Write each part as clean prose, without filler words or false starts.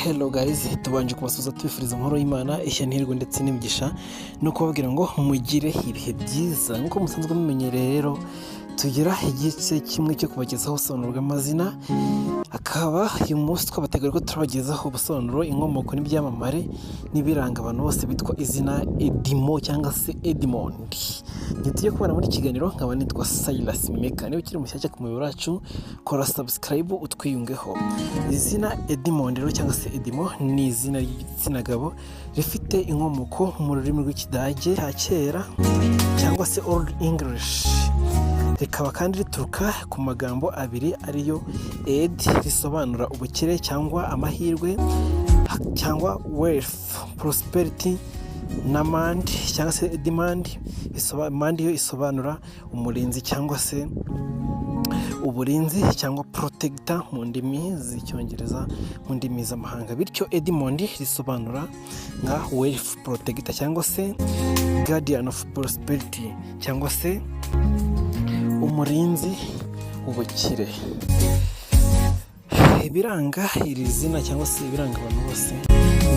Hello guys, tubanje kubasuza tubifuriza amahoro y'Imana, ishya n'ihirwe ndetse n'imigisha no kubabwira ngo mugire ibihe byiza. Nkuko musanzwe mumenyereye rero tugira igice kimwe cyo kubagezaho ubusobanuro bw'amazina, akaba uyu munsi twabategura ko turabagezaho ubusobanuro, inkomoko n'ibyamamare n'ibiranga abantu bose bitwa izina Edimo cyangwa se Edmond. Ngiye kubana muri kiganiro nkaba nitwa Silas Meka. Niba ukiri mushyashya ku muyoboro wacu, kora subscribe utwiyungeho. Izina Edmond rero cyangwa se Edimo ni izina ry'igitsina gabo rifite inkomoko mu rurimi rw'Ikidage cya kera cyangwa se Old English. Rikaba kandi rituruka ku magambo abiri ariyo ed risobanura ubukire cyangwa amahirwe cyangwa wealth, prosperity, na mand cyangwa se demand yo isobanura umurinzi cyangwa se uburinzi cyangwa protector mu ndimi z'icyongereza, mu ndimi z'amahanga. Bityo Edmond risobanura nka wealth protector cyangwa se guardian of prosperity cyangwa se umurinzi w'ubukire. Ibiranga iri zina cyangwa se ibiranga abantu bose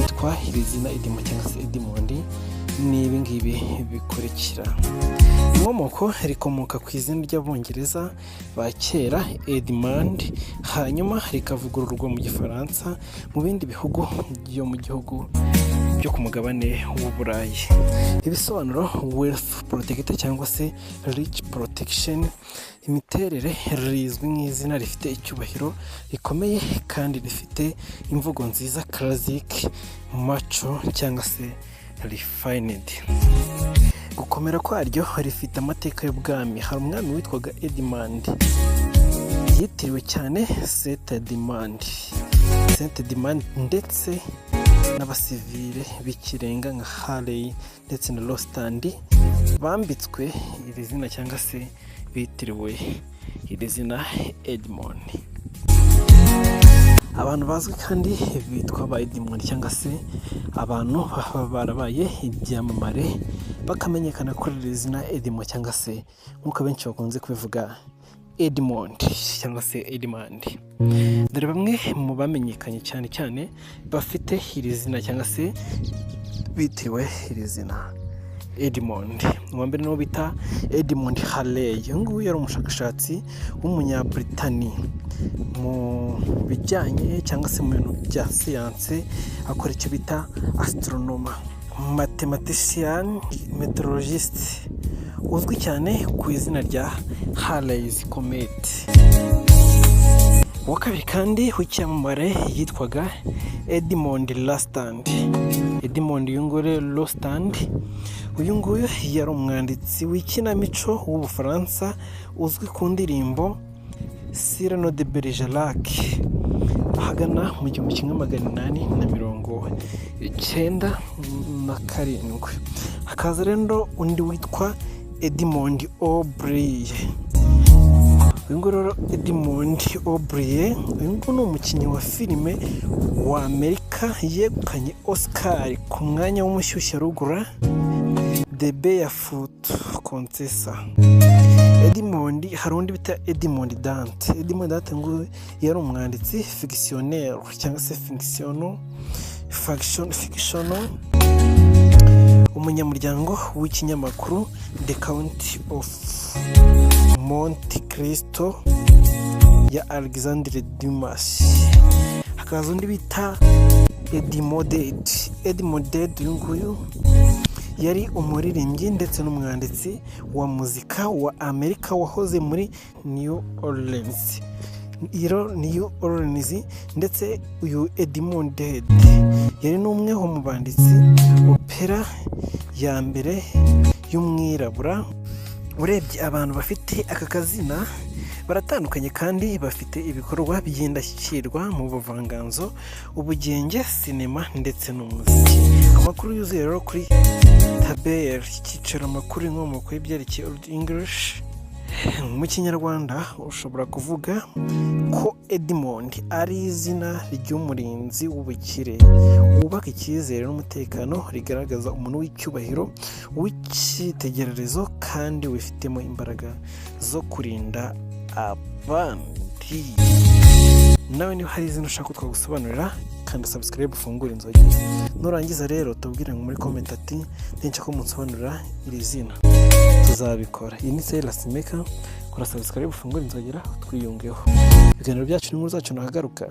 bitwa iri zina Edimo cyangwa se Edmond ni ibi ngibi bikurikira. Inkomoko rikomoka ku izina ry'Abongereza ba kera Edmund, hanyuma rikavugururwa mu Gifaransa mu bindi bihugu byo mu gihugu byo ku mugabane w'Uburayi. Ibisobanuro wealth protector cyangwa se rich protection, imiterere rizwi nk'izina rifite icyubahiro rikomeye kandi rifite imvugo nziza classic, macho cyangwa se refined. Gukomera kwaryo rifite amateka y'ubwami. Hari umwami witwaga Edmund yitiriwe cyane Saint Edmund ndetse n'abasivile b'ikirenga nka Harley ndetse na Rostand bambitswe iri zina cyangwa se bitiriwe iri zina Edmond. Abantu bazwi kandi bitwa ba Edmond cyangwa se abantu barabaye ibyamamare bakamenyekana kuri iri zina Edimo cyangwa se nk'uko benshi bakunze kubivuga Edmond cyangwa se Edmond. Dore bamwe mu bamenyekanye cyane bafite iri zina cyangwa se bitiwe iri zina Edmond. Uwa mbere n'uwo bita Edmund Halley. Uyu nguyu yari umushakashatsi w'umunyabritani mu bijyanye cyangwa se mu bintu bya siyanse, akora icyo bita astronoma, mathematician, meteorologist, uzwi cyane ku izina rya Halley's Comet. Uwa kabiri kandi w'icyamamare yitwaga Edmond Rostand. Edmond Rostand, uyu nguyu yari umwanditsi w'ikinamico w'Ubufaransa uzwi ku ndirimbo Cyrano de Bergerac ahagana mu 1897. Hakaza rero undi witwa Edmond O'Brien. Uyu nguyu rero Edmond O'Brien, uyu nguyu ni umukinnyi wa filime wa Amerika yegukanye Oscar ku mwanya w'umushyushyarugura The Barefoot Contessa. Edmond, hari undi bita Edmond Dante. Edmond Dante ngo yari umwanditsi fictionnaire cyangwa se fictional, umunyamuryango w'ikinyamakuru The Count of Monte Cristo ya Alexandre Dumas. Hakaza undi bita Edmond Dede. Uyu nguyu yari umuririmbyi ndetse n'umwanditsi wa muzika wa Amerika wahoze muri New Orleans ndetse uyu Edmond Dede yari n'umwe mu banditsi opera ya mbere y'umwirabura. Urebye abantu bafite aka kazina baratandukanye kandi bafite ibikorwa by'indashyikirwa mu buvanganzo, ubugenge, sinema ndetse n'umuziki. Amakuru yuzuye rero kuri Tabel, icyicaro amakuru inkomoko y'ibyerekeye Old English. Mu Kinyarwanda ushobora kuvuga ko Edmond ari izina ry'umurinzi w'ubukire, wubaka icyizere n'umutekano, rigaragaza umuntu w'icyubahiro, w'icyitegererezo kandi wifitemo imbaraga zo kurinda abandi. Nawe niba hari izina ushaka ko twagusobanurira kanda subscribe ufungure inzogera. Nurangiza rero tubwire muri comment ati ntinca ko munsobanurira iri zina, tuzabikora. Iyi ni Silas Maker, kora subscribe ufungure inzogera twiyungeho. Ibiganiro byacu n'inkuru zacu nakagaruka.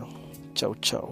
Ciao ciao.